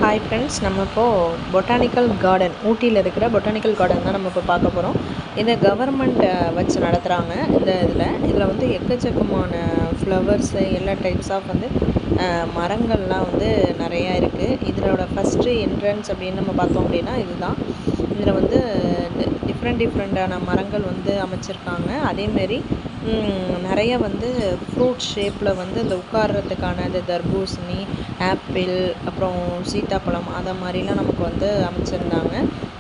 Hi friends, நம்ம இப்போது botanical garden ஊட்டியில் இருக்கிற பொட்டானிக்கல் கார்டன் தான் நம்ம இப்போ பார்க்க போகிறோம். இதை கவர்மெண்ட் வச்சு நடத்துகிறாங்க. இதில் வந்து எக்கச்சக்கமான ஃப்ளவர்ஸு, எல்லா டைப்ஸ் ஆஃப் வந்து மரங்கள்லாம் வந்து நிறையா இருக்குது. இதோட ஃபஸ்ட்டு என்ட்ரன்ஸ் அப்படின்னு நம்ம பார்த்தோம் அப்படின்னா இதுதான். இதில் வந்து டிஃப்ரெண்ட்டான மரங்கள் வந்து அமைச்சிருக்காங்க. அதேமாரி நிறைய வந்து ஃப்ரூட் ஷேப்பில் வந்து இந்த உட்கார்றதுக்கான இந்த தர்பூசணி, ஆப்பிள், அப்புறம் சீத்தாப்பழம் அதை மாதிரிலாம் நமக்கு வந்து அமைச்சிருந்தாங்க.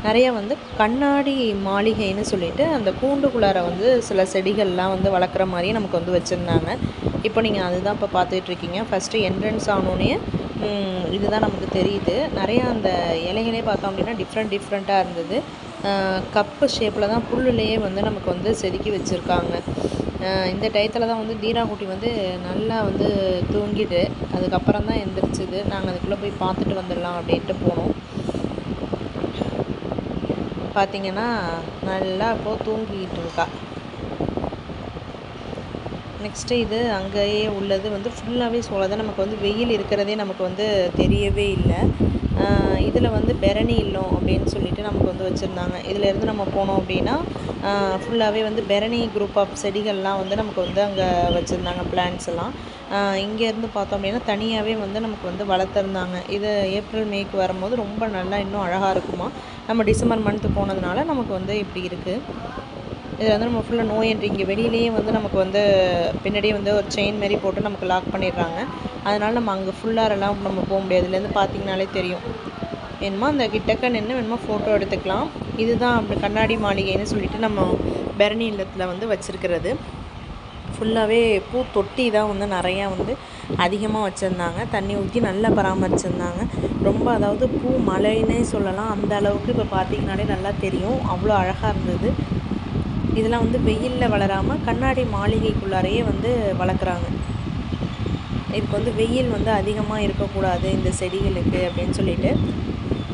நிறைய வந்து கண்ணாடி மாளிகைன்னு சொல்லிட்டு அந்த கூண்டுக்குள்ளார வந்து சில செடிகள்லாம் வந்து வளர்க்குற மாதிரியே நமக்கு வந்து வச்சுருந்தாங்க. இப்போ நீங்கள் அதுதான் இப்போ பார்த்துட்ருக்கீங்க. ஃபஸ்ட்டு என்ட்ரன்ஸ் ஆனோடனே இதுதான் நமக்கு தெரியுது. நிறையா அந்த இலைகளே பார்த்தோம் அப்படின்னா டிஃப்ரெண்ட்டாக இருந்தது. கப்பு ஷேப்பில் தான் புல்லுலேயே வந்து நமக்கு வந்து செதுக்கி வச்சுருக்காங்க. இந்த டயத்தில் தான் வந்து தீராக்குட்டி வந்து நல்லா வந்து தூங்கிட்டு அதுக்கப்புறம் தான் எந்திரிச்சிது. நாங்கள் அதுக்குள்ளே போய் பார்த்துட்டு வந்துடலாம் அப்படின்ட்டு போனோம். பார்த்திங்கன்னா நல்லா இப்போது தூங்கிக்கிட்டு இருக்கா. நெக்ஸ்ட்டு இது அங்கேயே உள்ளது வந்து ஃபுல்லாகவே சோளம். நமக்கு வந்து வெயில் இருக்கிறதே நமக்கு வந்து தெரியவே இல்லை. இதில் வந்து பெரணி இல்லம் அப்படின்னு சொல்லிட்டு நமக்கு வந்து வச்சுருந்தாங்க. இதிலேருந்து நம்ம போனோம் அப்படின்னா ஃபுல்லாகவே வந்து பெரணி குரூப் ஆஃப் செடிகள்லாம் வந்து நமக்கு வந்து அங்கே வச்சுருந்தாங்க, பிளான்ட்ஸ் எல்லாம். இங்கேருந்து பார்த்தோம் அப்படின்னா தனியாகவே வந்து நமக்கு வந்து வளர்த்துருந்தாங்க. இது ஏப்ரல் மேக்கு வரும்போது ரொம்ப நல்லா இன்னும் அழகாக இருக்குமா. நம்ம டிசம்பர் மந்த்து போனதுனால நமக்கு வந்து இப்படி இருக்குது. இதில் வந்து நம்ம ஃபுல்லாக நோ என்ட்ரி. இங்கே வெளியிலேயே வந்து நமக்கு வந்து பின்னாடியே வந்து ஒரு செயின் மாரி போட்டு நமக்கு லாக் பண்ணிடுறாங்க. அதனால் நம்ம அங்கே ஃபுல்லாரெல்லாம் நம்ம போக முடியாது. இதுலேருந்து பார்த்திங்கனாலே தெரியும். வேணுமா அந்த கிட்டக்க நின்று வேணுமா ஃபோட்டோ எடுத்துக்கலாம். இதுதான் அப்படி கண்ணாடி மாளிகைன்னு சொல்லிட்டு நம்ம பெரணி இல்லத்தில் வந்து வச்சுருக்கிறது. ஃபுல்லாகவே பூ தொட்டி தான் வந்து நிறையா வந்து அதிகமாக வச்சுருந்தாங்க. தண்ணி ஊற்றி நல்லா பராமரிச்சுருந்தாங்க. ரொம்ப அதாவது பூ மலைன்னே சொல்லலாம். அந்த அளவுக்கு இப்போ பார்த்திங்கனாலே நல்லா தெரியும். அவ்வளோ அழகாக இருந்தது. இதெல்லாம் வந்து வெயிலில் வளராமல் கண்ணாடி மாளிகைக்குள்ளாரையே வந்து வளர்க்குறாங்க. இதுக்கு வந்து வெயில் வந்து அதிகமாக இருக்கக்கூடாது இந்த செடிகளுக்கு அப்படின்னு சொல்லிட்டு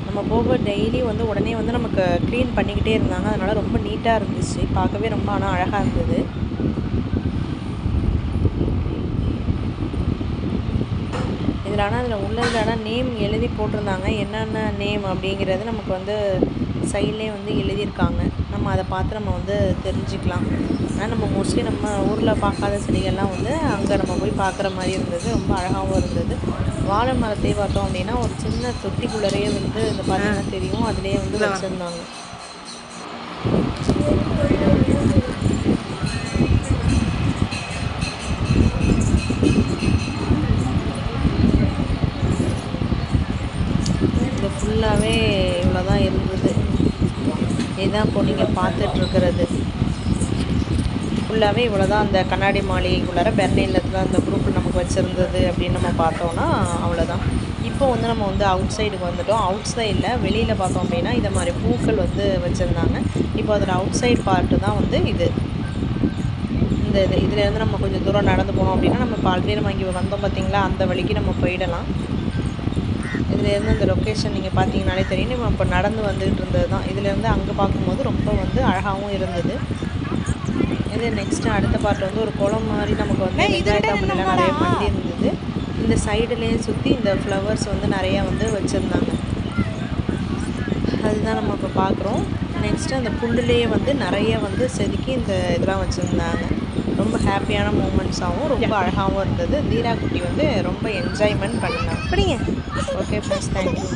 நம்ம போக டெய்லி வந்து உடனே வந்து நமக்கு க்ளீன் பண்ணிக்கிட்டே இருந்தாங்க. அதனால் ரொம்ப நீட்டாக இருந்துச்சு. பார்க்கவே ரொம்ப ஆனால் அழகாக இருந்தது. இதில் ஆனால் அதில் உள்ளதில் நேம் எழுதி போட்டிருந்தாங்க. என்னென்ன நேம் அப்படிங்கிறது நமக்கு வந்து சைட்லேயே வந்து எழுதியிருக்காங்க. நம்ம அதை பார்த்து நம்ம வந்து தெரிஞ்சுக்கலாம். ஆனால் நம்ம மோஸ்ட்லி நம்ம ஊரில் பார்க்காத செடிகள்லாம் வந்து அங்கே நம்ம போய் பார்க்குற மாதிரி இருந்தது. ரொம்ப அழகாகவும் இருந்தது. வாழை மரத்தை பார்த்தோம் அப்படின்னா ஒரு சின்ன தொட்டிக்குள்ளரையே வந்து இந்த பார்த்தீங்கன்னா தெரியும். அதிலே வந்து வச்சுருந்தாங்க. இது ஃபுல்லாகவே இவ்வளோ தான் இருந்தது. இதுதான் இப்போ நீங்கள் பார்த்துட்ருக்கிறது. ஃபுல்லாகவே இவ்வளோ தான் அந்த கண்ணாடி மாளிகைக்குள்ளார பெரணி இல்லத்தில் அந்த குரூப்பில் நமக்கு வச்சுருந்தது அப்படின்னு நம்ம பார்த்தோன்னா அவ்வளோதான். இப்போ வந்து நம்ம வந்து அவுட் சைடுக்கு வந்துவிட்டோம். அவுட் சைடில் வெளியில் பார்த்தோம் அப்படின்னா இதை மாதிரி பூக்கள் வந்து வச்சுருந்தாங்க. இப்போ அதில் அவுட் சைடு பார்ட்டு தான் வந்து இதுலேருந்து நம்ம கொஞ்சம் தூரம் நடந்து போனோம் அப்படின்னா நம்ம இப்போ ஆல்ரெடி நம்ம இங்கே வந்தோம் பார்த்திங்களா, அந்த வழிக்கு நம்ம போயிடலாம். இதுலேருந்து அந்த லொக்கேஷன் நீங்கள் பார்த்தீங்கனாலே தெரியும். நம்ம இப்போ நடந்து வந்துகிட்டு இருந்தது தான். இதுலேருந்து அங்கே பார்க்கும்போது ரொம்ப வந்து அழகாகவும் இருந்தது. இது நெக்ஸ்ட்டு அடுத்த பார்ட்டில் வந்து ஒரு குளம் மாதிரி நமக்கு வந்து வெங்காயத்தாம்பலாம் நிறைய பண்ணி இருந்தது. இந்த சைடுலேயே சுற்றி இந்த ஃப்ளவர்ஸ் வந்து நிறையா வந்து வச்சுருந்தாங்க. அதுதான் நம்ம இப்போ பார்க்குறோம். நெக்ஸ்ட்டு அந்த புல்லுலேயே வந்து நிறைய வந்து செதுக்கி இந்த இதெல்லாம் வச்சுருந்தாங்க. ரொம்ப ஹாப்பியான மூமெண்ட்ஸாகவும் ரொம்ப அழகாகவும் இருந்தது. தீராக்குட்டி வந்து ரொம்ப என்ஜாய்மெண்ட் பண்ணலாம். அப்படிங்க. Okay friends, thank you.